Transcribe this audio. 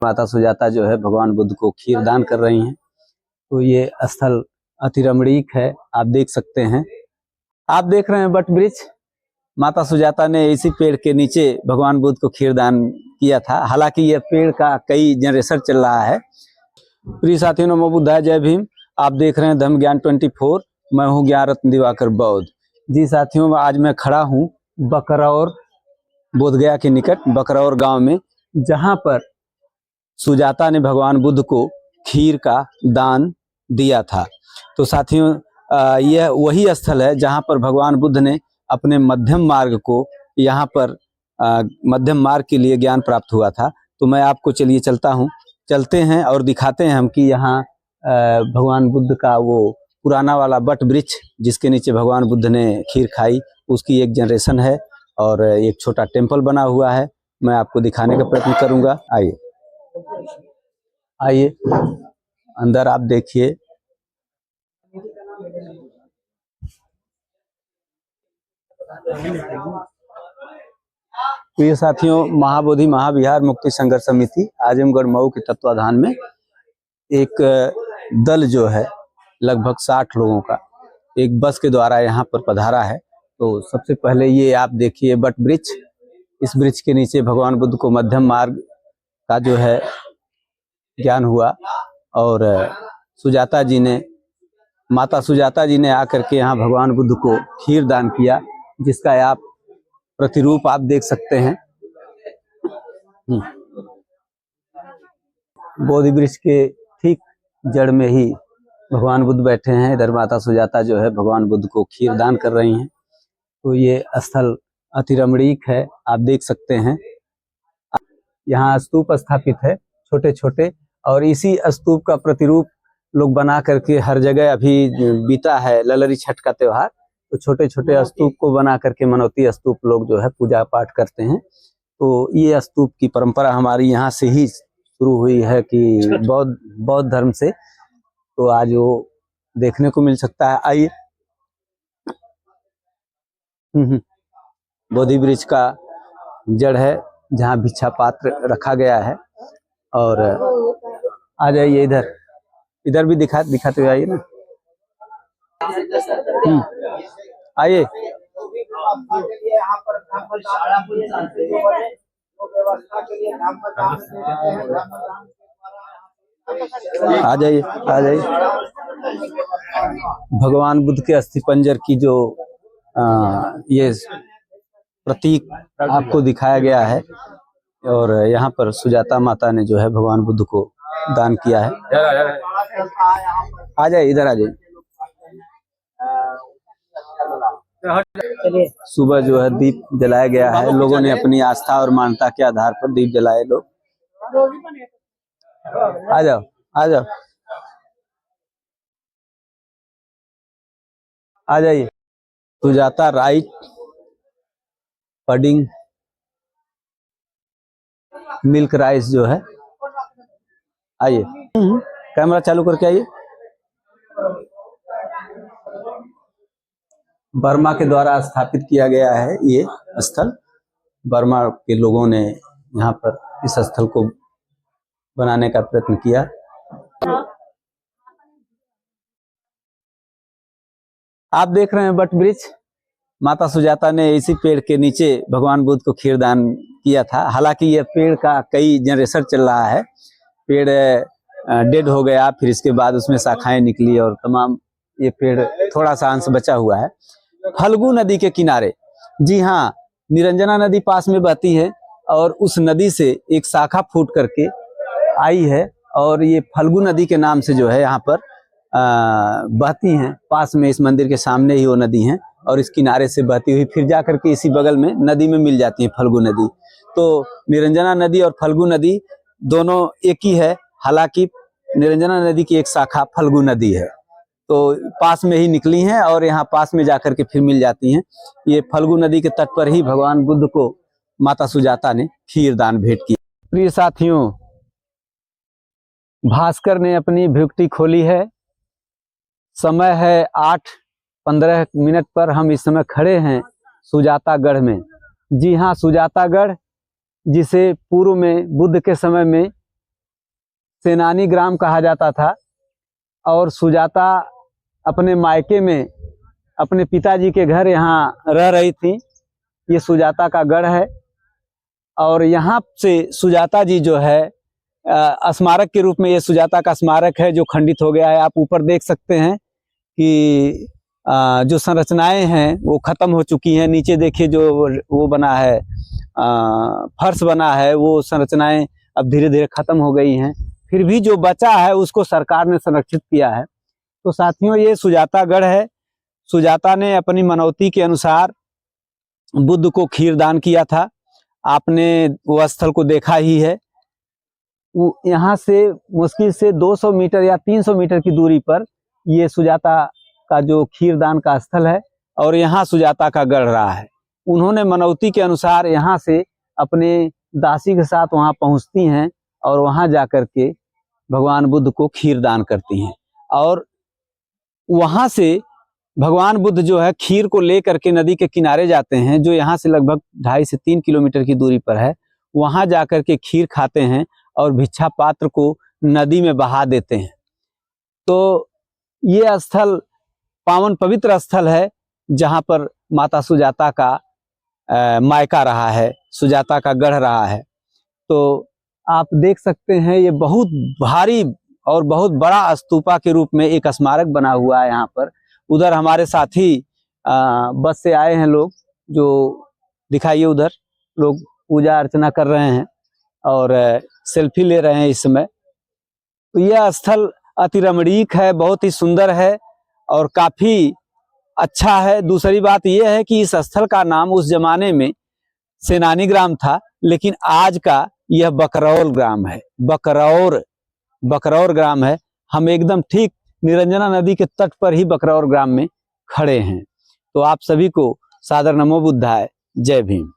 माता सुजाता जो है भगवान बुद्ध को खीर दान कर रही हैं। तो ये स्थल अति रमणीक है, आप देख सकते हैं। आप देख रहे हैं वट वृक्ष। माता सुजाता ने इसी पेड़ के नीचे भगवान बुद्ध को खीर दान किया था। हालांकि यह पेड़ का कई जनरेशन चल रहा है। प्रिय साथियों, नमो बुद्धाय, जय भीम। आप देख रहे हैं धम्म ज्ञान 24। मैं हूं ज्ञान रत्न दिवाकर बौद्ध। जी साथियों, आज मैं खड़ा हूं बकरौर, बोधगया के निकट बकरौर गांव में, जहां पर सुजाता ने भगवान बुद्ध को खीर का दान दिया था। तो साथियों, यह वही स्थल है जहां पर भगवान बुद्ध ने अपने मध्यम मार्ग को, यहाँ पर मध्यम मार्ग के लिए ज्ञान प्राप्त हुआ था। तो मैं आपको चलते हैं और दिखाते हैं हम कि यहाँ भगवान बुद्ध का वो पुराना वाला बट वृक्ष जिसके नीचे भगवान बुद्ध ने खीर खाई, उसकी एक जनरेशन है और एक छोटा टेम्पल बना हुआ है। मैं आपको दिखाने का प्रयत्न करूंगा। आइए अंदर आप देखिए। प्रिय साथियों, महाबोधि महाविहार मुक्ति संघर्ष समिति आजमगढ़ मऊ के तत्वाधान में एक दल जो है लगभग 60 लोगों का एक बस के द्वारा यहाँ पर पधारा है। तो सबसे पहले ये आप देखिए बट वृक्ष। इस वृक्ष के नीचे भगवान बुद्ध को मध्यम मार्ग का जो है ज्ञान हुआ और माता सुजाता जी ने आकर के यहाँ भगवान बुद्ध को खीर दान किया, जिसका आप प्रतिरूप आप देख सकते हैं। बोधि वृक्ष के ठीक जड़ में ही भगवान बुद्ध बैठे हैं। इधर माता सुजाता जो है भगवान बुद्ध को खीर दान कर रही हैं। तो ये स्थल अति रमणीक है, आप देख सकते हैं। यहाँ स्तूप स्थापित है छोटे छोटे, और इसी स्तूप का प्रतिरूप लोग बना करके हर जगह अभी बीता है ललरी छठ का त्योहार। तो छोटे छोटे स्तूप को बना करके मनौती स्तूप लोग जो है पूजा पाठ करते हैं। तो ये स्तूप की परंपरा हमारी यहाँ से ही शुरू हुई है कि बौद्ध धर्म से। तो आज वो देखने को मिल सकता है। आइए। बोधि वृक्ष का जड़ है जहाँ भिक्षा पात्र रखा गया है। और आ जाइए इधर भी दिखाते हुए आइए ना। आइए। आ जाइए। भगवान बुद्ध के अस्थि पंजर की जो ये प्रतीक आपको दिखाया गया है, और यहाँ पर सुजाता माता ने जो है भगवान बुद्ध को दान किया है। आ जाइए, इधर आ जाइए। सुबह जो है दीप जलाया गया है। लोगों ने अपनी आस्था और मान्यता के आधार पर दीप जलाए। लोग आ जाओ। आ जाइए। Sujata right pudding milk rice जो है। आइए, कैमरा चालू करके आइए। बर्मा के द्वारा स्थापित किया गया है ये स्थल। बर्मा के लोगों ने यहाँ पर इस स्थल को बनाने का प्रयत्न किया। आप देख रहे हैं वट वृक्ष। माता सुजाता ने इसी पेड़ के नीचे भगवान बुद्ध को खीर दान किया था। हालांकि यह पेड़ का कई जनरेशन चल रहा है। पेड़ डेड हो गया, फिर इसके बाद उसमें शाखाएं निकली और तमाम ये पेड़ थोड़ा सा अंश बचा हुआ है। फल्गु नदी के किनारे, जी हाँ, निरंजना नदी पास में बहती है और उस नदी से एक शाखा फूट करके आई है और ये फल्गु नदी के नाम से जो है यहाँ पर बहती हैं। पास में इस मंदिर के सामने ही वो नदी है और इस किनारे से बहती हुई फिर जा करके इसी बगल में नदी में मिल जाती है फल्गु नदी। तो निरंजना नदी और फल्गु नदी दोनों एक ही है। हालांकि निरंजना नदी की एक शाखा फल्गु नदी है, तो पास में ही निकली हैं और यहाँ पास में जाकर के फिर मिल जाती हैं। ये फल्गु नदी के तट पर ही भगवान बुद्ध को माता सुजाता ने खीर दान भेंट की। प्रिय साथियों, भास्कर ने अपनी भ्रुकुटी खोली है। समय है 8:15 पर। हम इस समय खड़े हैं सुजातागढ़ में। जी हाँ, सुजातागढ़, जिसे पूर्व में बुद्ध के समय में सेनानी ग्राम कहा जाता था। और सुजाता अपने मायके में अपने पिताजी के घर यहाँ रह रही थी। ये सुजाता का गढ़ है और यहाँ से सुजाता जी जो है स्मारक के रूप में, ये सुजाता का स्मारक है जो खंडित हो गया है। आप ऊपर देख सकते हैं कि जो संरचनाएं हैं वो खत्म हो चुकी हैं। नीचे देखिए जो वो बना है, फर्श बना है, वो संरचनाएं अब धीरे धीरे खत्म हो गई हैं। फिर भी जो बचा है उसको सरकार ने संरक्षित किया है। तो साथियों, ये सुजातागढ़ है। सुजाता ने अपनी मनौती के अनुसार बुद्ध को खीर दान किया था। आपने वो स्थल को देखा ही है। यहाँ से मुश्किल से 200 मीटर या 300 मीटर की दूरी पर ये सुजाता का जो खीरदान का स्थल है और यहाँ सुजाता का गढ़ रहा है। उन्होंने मनौती के अनुसार यहाँ से अपने दासी के साथ वहाँ पहुँचती हैं और वहाँ जाकर के भगवान बुद्ध को खीर दान करती हैं। और वहाँ से भगवान बुद्ध जो है खीर को लेकर के नदी के किनारे जाते हैं, जो यहाँ से लगभग 2.5 से 3 किलोमीटर की दूरी पर है। वहाँ जाकर के खीर खाते हैं और भिक्षा पात्र को नदी में बहा देते हैं। तो ये स्थल पावन पवित्र स्थल है जहाँ पर माता सुजाता का मायका रहा है, सुजाता का गढ़ रहा है। तो आप देख सकते हैं ये बहुत भारी और बहुत बड़ा स्तूपा के रूप में एक स्मारक बना हुआ है यहाँ पर। उधर हमारे साथी बस से आए हैं लोग, जो दिखाइए उधर लोग पूजा अर्चना कर रहे हैं और सेल्फी ले रहे हैं इस समय। तो यह स्थल अति रमणीक है, बहुत ही सुंदर है और काफी अच्छा है। दूसरी बात यह है कि इस स्थल का नाम उस जमाने में सेनानी ग्राम था, लेकिन आज का यह बकरौर ग्राम है। बकरौर ग्राम है। हम एकदम ठीक निरंजना नदी के तट पर ही बकरौर ग्राम में खड़े हैं। तो आप सभी को सादर नमो बुद्धाय। जय भीम।